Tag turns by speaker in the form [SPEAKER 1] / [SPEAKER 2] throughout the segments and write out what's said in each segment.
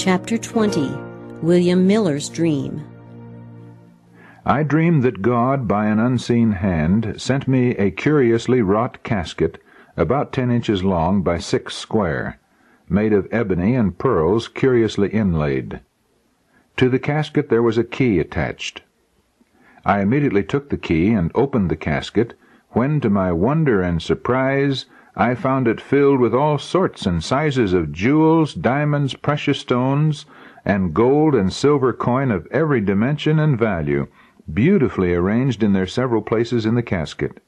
[SPEAKER 1] Chapter 20. William Miller's Dream.
[SPEAKER 2] I dreamed that God, by an unseen hand, sent me a curiously wrought casket, about 10 inches long by 6 square, made of ebony and pearls curiously inlaid. To the casket there was a key attached. I immediately took the key and opened the casket, when, to my wonder and surprise, I found it filled with all sorts and sizes of jewels, diamonds, precious stones, and gold and silver coin of every dimension and value, beautifully arranged in their several places in the casket.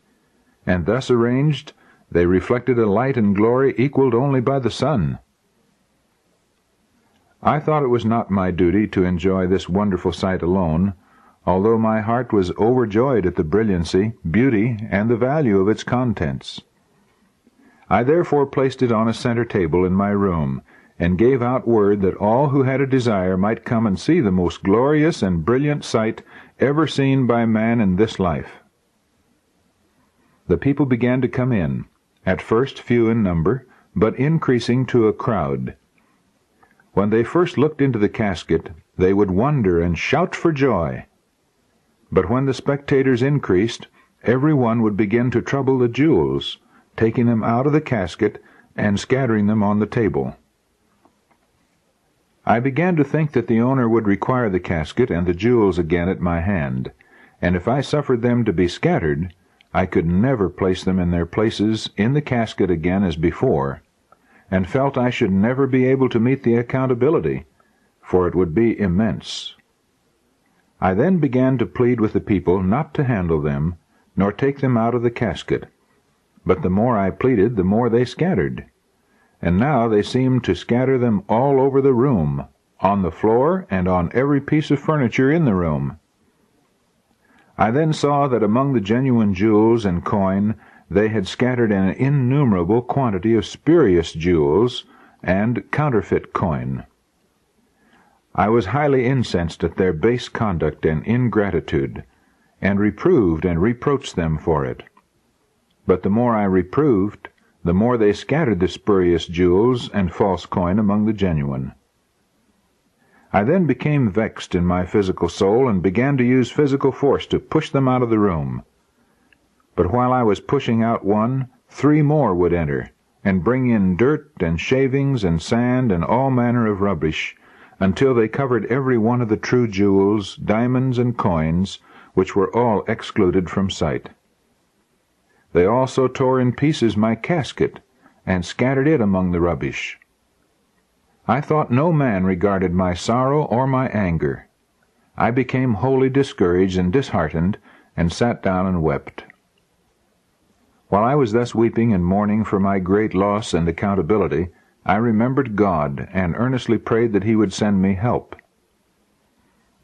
[SPEAKER 2] And thus arranged, they reflected a light and glory equaled only by the sun. I thought it was not my duty to enjoy this wonderful sight alone, although my heart was overjoyed at the brilliancy, beauty, and the value of its contents. I therefore placed it on a center table in my room, and gave out word that all who had a desire might come and see the most glorious and brilliant sight ever seen by man in this life. The people began to come in, at first few in number, but increasing to a crowd. When they first looked into the casket, they would wonder and shout for joy. But when the spectators increased, every one would begin to trouble the jewels, taking them out of the casket and scattering them on the table. I began to think that the owner would require the casket and the jewels again at my hand, and if I suffered them to be scattered, I could never place them in their places in the casket again as before, and felt I should never be able to meet the accountability, for it would be immense. I then began to plead with the people not to handle them, nor take them out of the casket, but the more I pleaded, the more they scattered. And now they seemed to scatter them all over the room, on the floor, and on every piece of furniture in the room. I then saw that among the genuine jewels and coin they had scattered an innumerable quantity of spurious jewels and counterfeit coin. I was highly incensed at their base conduct and ingratitude, and reproved and reproached them for it. But the more I reproved, the more they scattered the spurious jewels and false coin among the genuine. I then became vexed in my physical soul and began to use physical force to push them out of the room. But while I was pushing out one, 3 more would enter, and bring in dirt and shavings and sand and all manner of rubbish, until they covered every one of the true jewels, diamonds, and coins, which were all excluded from sight. They also tore in pieces my casket, and scattered it among the rubbish. I thought no man regarded my sorrow or my anger. I became wholly discouraged and disheartened, and sat down and wept. While I was thus weeping and mourning for my great loss and accountability, I remembered God, and earnestly prayed that He would send me help.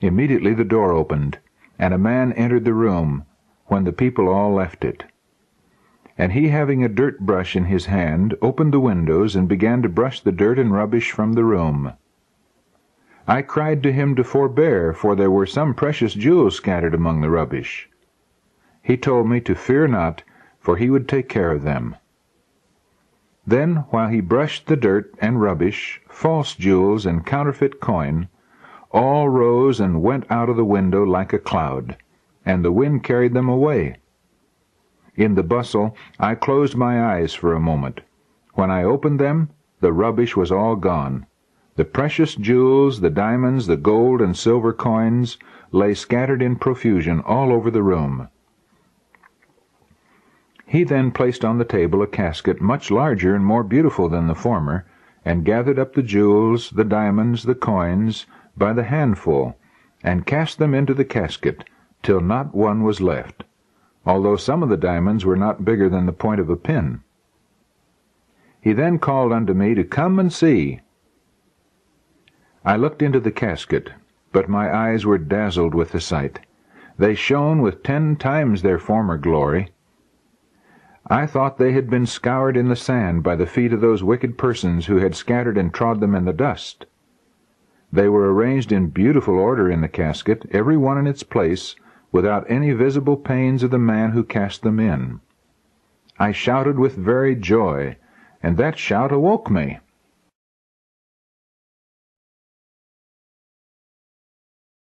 [SPEAKER 2] Immediately the door opened, and a man entered the room, when the people all left it. And he, having a dirt brush in his hand, opened the windows and began to brush the dirt and rubbish from the room. I cried to him to forbear, for there were some precious jewels scattered among the rubbish. He told me to fear not, for he would take care of them. Then, while he brushed the dirt and rubbish, false jewels and counterfeit coin, all rose and went out of the window like a cloud, and the wind carried them away. In the bustle, I closed my eyes for a moment. When I opened them, the rubbish was all gone. The precious jewels, the diamonds, the gold and silver coins lay scattered in profusion all over the room. He then placed on the table a casket much larger and more beautiful than the former, and gathered up the jewels, the diamonds, the coins, by the handful, and cast them into the casket, till not one was left, although some of the diamonds were not bigger than the point of a pin. He then called unto me to come and see. I looked into the casket, but my eyes were dazzled with the sight. They shone with 10 times their former glory. I thought they had been scoured in the sand by the feet of those wicked persons who had scattered and trod them in the dust. They were arranged in beautiful order in the casket, every one in its place, without any visible pains of the man who cast them in. I shouted with very joy, and that shout awoke me.